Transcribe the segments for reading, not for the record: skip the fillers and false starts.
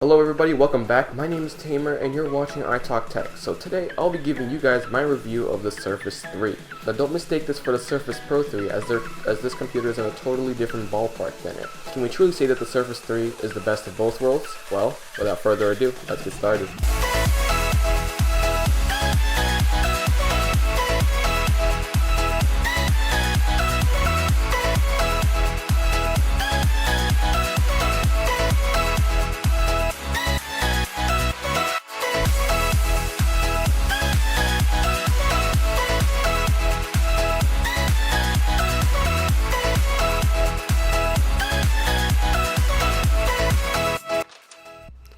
Hello everybody, welcome back. My name is Tamer and you're watching I Talk Tech. So today I'll be giving you guys my review of the Surface 3. Now don't mistake this for the Surface Pro 3 as this computer is in a totally different ballpark than it. Can we truly say that the Surface 3 is the best of both worlds? Well, without further ado, let's get started.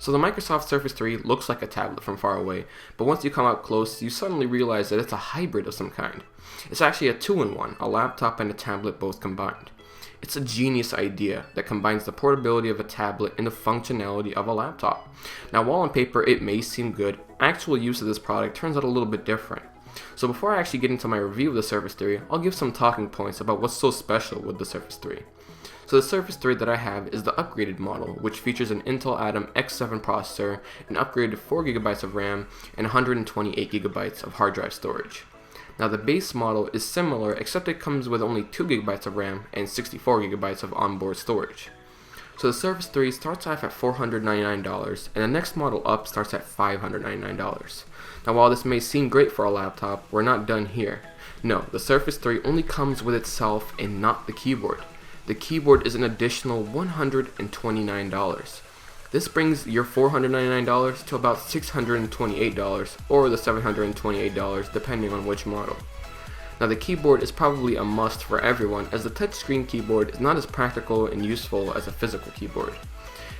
So the Microsoft Surface 3 looks like a tablet from far away, but once you come up close, you suddenly realize that it's a hybrid of some kind. It's actually a two-in-one, a laptop and a tablet both combined. It's a genius idea that combines the portability of a tablet and the functionality of a laptop. Now while on paper it may seem good, actual use of this product turns out a little bit different. So before I actually get into my review of the Surface 3, I'll give some talking points about what's so special with the Surface 3. So the Surface 3 that I have is the upgraded model, which features an Intel Atom X7 processor, an upgraded 4GB of RAM, and 128GB of hard drive storage. Now the base model is similar, except it comes with only 2GB of RAM and 64GB of onboard storage. So the Surface 3 starts off at $499, and the next model up starts at $599. Now while this may seem great for a laptop, we're not done here. No, the Surface 3 only comes with itself and not the keyboard. The keyboard is an additional $129. This brings your $499 to about $628 or the $728 depending on which model. Now the keyboard is probably a must for everyone as the touchscreen keyboard is not as practical and useful as a physical keyboard.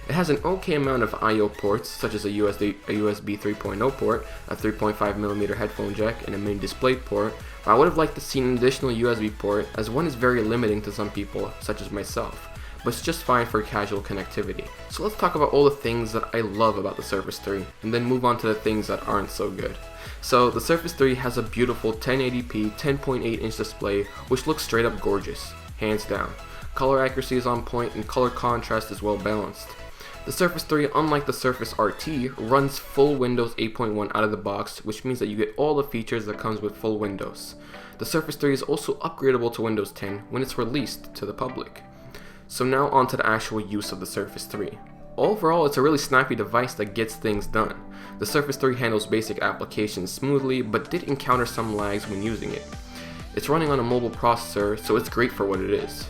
It has an okay amount of I/O ports such as a USB 3.0 port, a 3.5mm headphone jack, and a main display port. I would have liked to see an additional USB port as one is very limiting to some people, such as myself, but it's just fine for casual connectivity. So let's talk about all the things that I love about the Surface 3 and then move on to the things that aren't so good. So the Surface 3 has a beautiful 1080p 10.8-inch display which looks straight up gorgeous, hands down. Color accuracy is on point and color contrast is well balanced. The Surface 3, unlike the Surface RT, runs full Windows 8.1 out of the box, which means that you get all the features that comes with full Windows. The Surface 3 is also upgradable to Windows 10 when it's released to the public. So now on to the actual use of the Surface 3. Overall, it's a really snappy device that gets things done. The Surface 3 handles basic applications smoothly, but did encounter some lags when using it. It's running on a mobile processor, so it's great for what it is.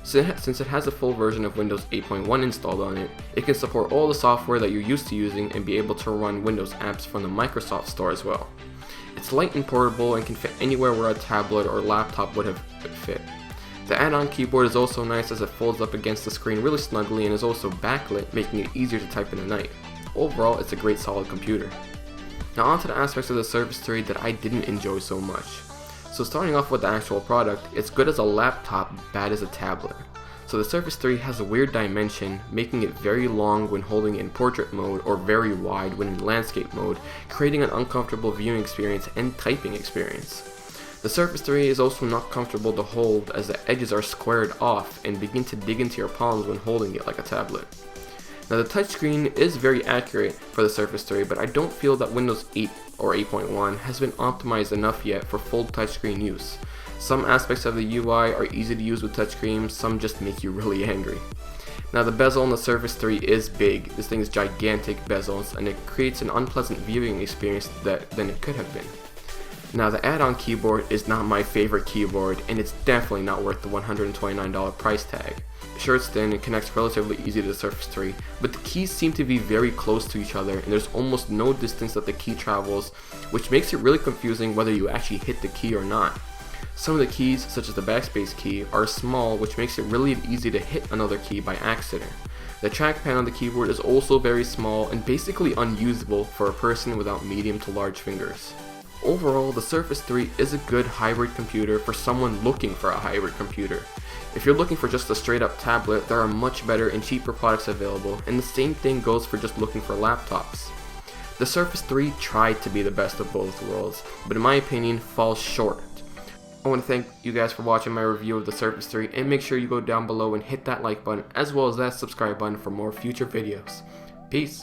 Since it has a full version of Windows 8.1 installed on it, it can support all the software that you're used to using and be able to run Windows apps from the Microsoft Store as well. It's light and portable and can fit anywhere where a tablet or laptop would have fit. The add-on keyboard is also nice as it folds up against the screen really snugly and is also backlit, making it easier to type in at night. Overall, it's a great solid computer. Now on to the aspects of the Surface 3 that I didn't enjoy so much. So starting off with the actual product, it's good as a laptop, bad as a tablet. So the Surface 3 has a weird dimension, making it very long when holding in portrait mode or very wide when in landscape mode, creating an uncomfortable viewing experience and typing experience. The Surface 3 is also not comfortable to hold as the edges are squared off and begin to dig into your palms when holding it like a tablet. Now the touchscreen is very accurate for the Surface 3, but I don't feel that Windows 8 or 8.1 has been optimized enough yet for full touchscreen use. Some aspects of the UI are easy to use with touchscreen, some just make you really angry. Now the bezel on the Surface 3 is big. This thing is gigantic bezels and it creates an unpleasant viewing experience than it could have been. Now the add-on keyboard is not my favorite keyboard and it's definitely not worth the $129 price tag. Sure, it's thin and connects relatively easy to the Surface 3, but the keys seem to be very close to each other and there's almost no distance that the key travels, which makes it really confusing whether you actually hit the key or not. Some of the keys, such as the backspace key, are small, which makes it really easy to hit another key by accident. The trackpad on the keyboard is also very small and basically unusable for a person without medium to large fingers. Overall, the Surface 3 is a good hybrid computer for someone looking for a hybrid computer. If you're looking for just a straight up tablet, there are much better and cheaper products available, and the same thing goes for just looking for laptops. The Surface 3 tried to be the best of both worlds, but in my opinion falls short. I want to thank you guys for watching my review of the Surface 3, and make sure you go down below and hit that like button as well as that subscribe button for more future videos. Peace!